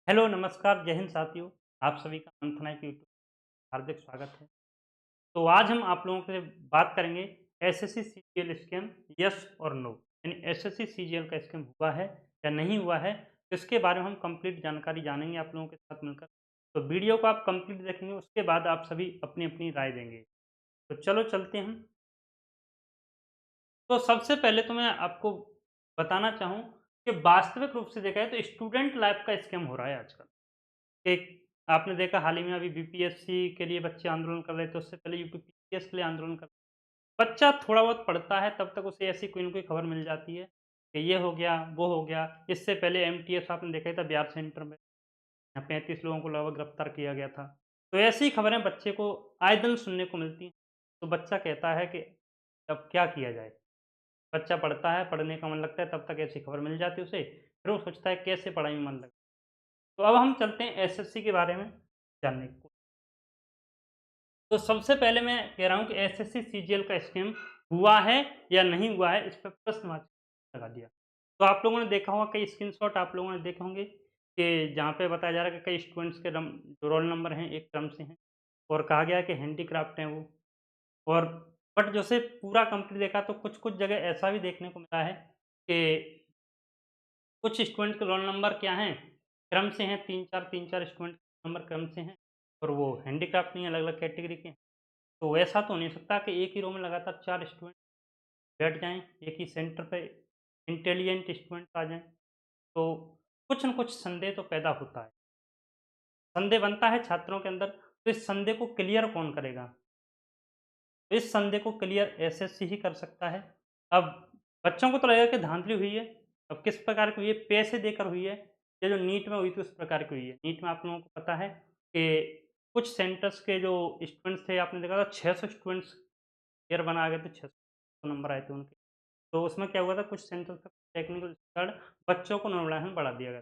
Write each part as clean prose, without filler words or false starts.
Hello, नमस्कार, जय हिंद साथियों। आप सभी का मंथन के यूट्यूब हार्दिक स्वागत है। तो आज हम आप लोगों से बात करेंगे एसएससी सीजीएल स्कैम यस और नो यानी एसएससी सीजीएल का स्कैम हुआ है या नहीं हुआ है, इसके बारे में हम कंप्लीट जानकारी जानेंगे आप लोगों के साथ मिलकर। तो वीडियो को आप कंप्लीट देखेंगे, उसके बाद आप सभी अपनी-अपनी राय देंगे। तो चलो चलते हैं। तो सबसे पहले तो मैं आपको बताना चाहूँ कि वास्तविक रूप से देखा जाए तो स्टूडेंट लाइफ का स्कैम हो रहा है आजकल। एक आपने देखा हाल ही में अभी बीपीएससी के लिए बच्चे आंदोलन कर रहे थे, उससे पहले यूपीपीएससी के लिए आंदोलन कर बच्चा थोड़ा बहुत पढ़ता है तब तक उसे ऐसी कोई न कोई खबर मिल जाती है कि ये हो गया, वो हो गया। इससे पहले एमटीएस आपने देखा ही था बिहार सेंटर में, यहाँ 35 लोगों को लगभग गिरफ्तार किया गया था। तो ऐसी खबरें बच्चे को आए दिन सुनने को मिलती हैं। तो बच्चा कहता है कि अब क्या किया जाए? बच्चा पढ़ता है, पढ़ने का मन लगता है तब तक ऐसी खबर मिल जाती है उसे, फिर वो सोचता है कैसे पढ़ाई में मन लगे। तो अब हम चलते हैं एसएससी के बारे में जानने की। तो सबसे पहले मैं कह रहा हूँ कि एसएससी सीजीएल का स्कैम हुआ है या नहीं हुआ है, इस पे प्रश्नवाची लगा दिया। तो आप लोगों ने देखा होगा, कई स्क्रीनशॉट आप लोगों ने देखे होंगे कि जहाँ पे बताया जा रहा है कि कई स्टूडेंट्स के जो रोल नंबर हैं एक क्रम से हैं और कहा गया है कि हैंडीक्राफ्ट हैं वो। और बट जैसे पूरा कंप्लीट देखा तो कुछ-कुछ जगह ऐसा भी देखने को मिला है कि कुछ स्टूडेंट के रोल नंबर क्या हैं, क्रम से हैं 3-4 स्टूडेंट नंबर क्रम से हैं और वो हैंडीक्राफ्ट नहीं है, अलग-अलग कैटेगरी के हैं। तो ऐसा तो नहीं हो सकता कि एक ही रो में लगातार 4 स्टूडेंट बैठ जाएँ, एक ही सेंटर पे इंटेलिजेंट स्टूडेंट आ जाएँ। तो कुछ न कुछ संदेह तो पैदा होता है। संदेह बनता है छात्रों के अंदर, तो इस संदेह को क्लियर कौन करेगा? तो इस संदेह को क्लियर एसएससी ही कर सकता है। अब बच्चों को तो लगेगा कि धांधली हुई है। अब किस प्रकार की हुई है? पैसे देकर हुई है। ये जो नीट में हुई थी उस प्रकार की हुई है। नीट में आप लोगों को पता है कि कुछ सेंटर्स के जो स्टूडेंट्स थे, आपने देखा था 600 स्टूडेंट्स ईयर बना आ गए थे, 600 नंबर आए थे उनके। तो उसमें क्या हुआ था, कुछ सेंटर्स पे टेक्निकल स्टड बच्चों को नॉर्मलाइज़ेशन बढ़ा दिया गया।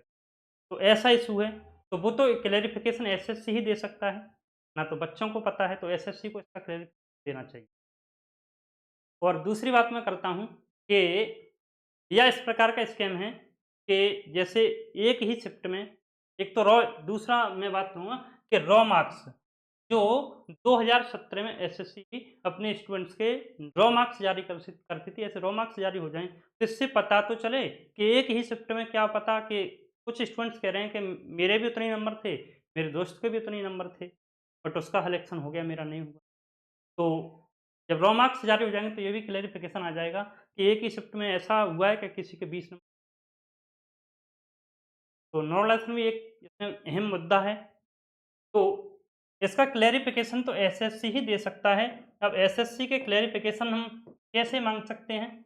तो ऐसा इश्यू है, तो वो तो क्लैरिफ़िकेशन एसएससी ही दे सकता है, ना तो बच्चों को पता है, तो एसएससी को इसका क्लैरिफ़िकेशन देना चाहिए। और दूसरी बात मैं करता हूँ कि यह इस प्रकार का स्कैम है कि जैसे एक ही शिफ्ट में एक तो दूसरा मैं बात करूँगा कि रॉ मार्क्स जो 2017 में एसएससी अपने स्टूडेंट्स के रॉ मार्क्स जारी करती थी, ऐसे रॉ मार्क्स जारी हो जाएँ, तो इससे पता तो चले कि एक ही शिफ्ट में क्या पता कि कुछ स्टूडेंट्स कह रहे हैं कि मेरे भी उतने ही नंबर थे, मेरे दोस्त के भी उतने ही नंबर थे, बट उसका सिलेक्शन हो गया, मेरा नहीं हुआ। तो जब रॉ मार्क्स जारी हो जाएँगे तो ये भी क्लैरिफ़िकेशन आ जाएगा कि एक ही शिफ्ट में ऐसा हुआ है कि किसी के 20 नंबर। तो नॉर्मलाइज़ेशन भी एक इसमें अहम मुद्दा है। तो इसका क्लैरिफ़िकेशन तो एसएससी ही दे सकता है। अब एसएससी के क्लैरिफ़िकेशन हम कैसे माँग सकते हैं?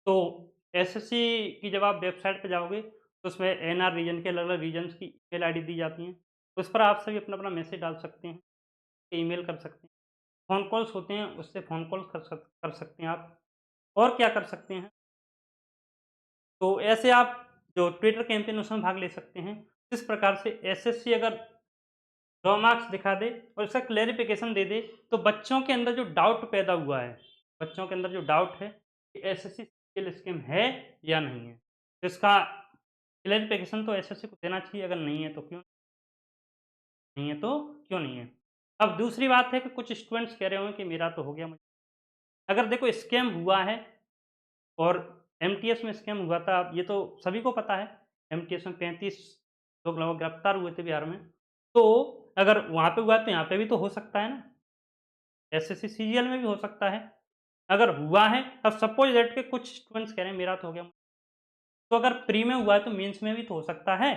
तो एसएससी की जब आप वेबसाइट पे जाओगे तो उसमें एनआर रीजन के अलग-अलग रीजन्स की ईमेल आईडी दी जाती हैं। उस पर आप सभी अपना-अपना मैसेज डाल सकते हैं, ईमेल कर सकते हैं। फ़ोन कॉल्स होते हैं, उससे फ़ोन कॉल कर सकते हैं आप। और क्या कर सकते हैं? तो ऐसे आप जो ट्विटर कैंपेन उसमें भाग ले सकते हैं। इस प्रकार से एसएससी अगर रॉ मार्क्स दिखा दे और इसका क्लैरिफ़िकेशन दे दे, तो बच्चों के अंदर जो डाउट पैदा हुआ है, बच्चों के अंदर जो डाउट है कि एसएससी सीरियल स्कीम है या नहीं है, तो इसका क्लैरिफ़िकेशन तो एसएससी को देना चाहिए, अगर नहीं है तो क्यों नहीं है तो क्यों नहीं है? अब दूसरी बात है कि कुछ स्टूडेंट्स कह रहे होंगे कि मेरा तो हो गया, मुझे अगर देखो स्कैम हुआ है और एमटीएस में स्कैम हुआ था, अब ये तो सभी को पता है, एमटीएस में 35 लोग लगभग गिरफ्तार हुए थे बिहार में। तो अगर वहाँ पे हुआ है तो यहाँ पे भी तो हो सकता है ना, एसएससी सीजीएल में भी हो सकता है। अगर हुआ है, अब सपोज़ दैट कि कुछ स्टूडेंट्स कह रहे हैं मेरा तो हो गया, तो अगर प्री में हुआ है तो मेंस में भी तो हो सकता है।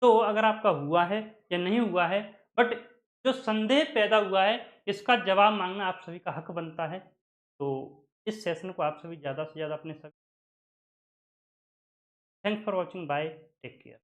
तो अगर आपका हुआ है या नहीं हुआ है, बट जो संदेह पैदा हुआ है, इसका जवाब माँगना आप सभी का हक बनता है। तो इस सेशन को आप सभी ज़्यादा से ज़्यादा अपने स thanks for watching, bye, take care.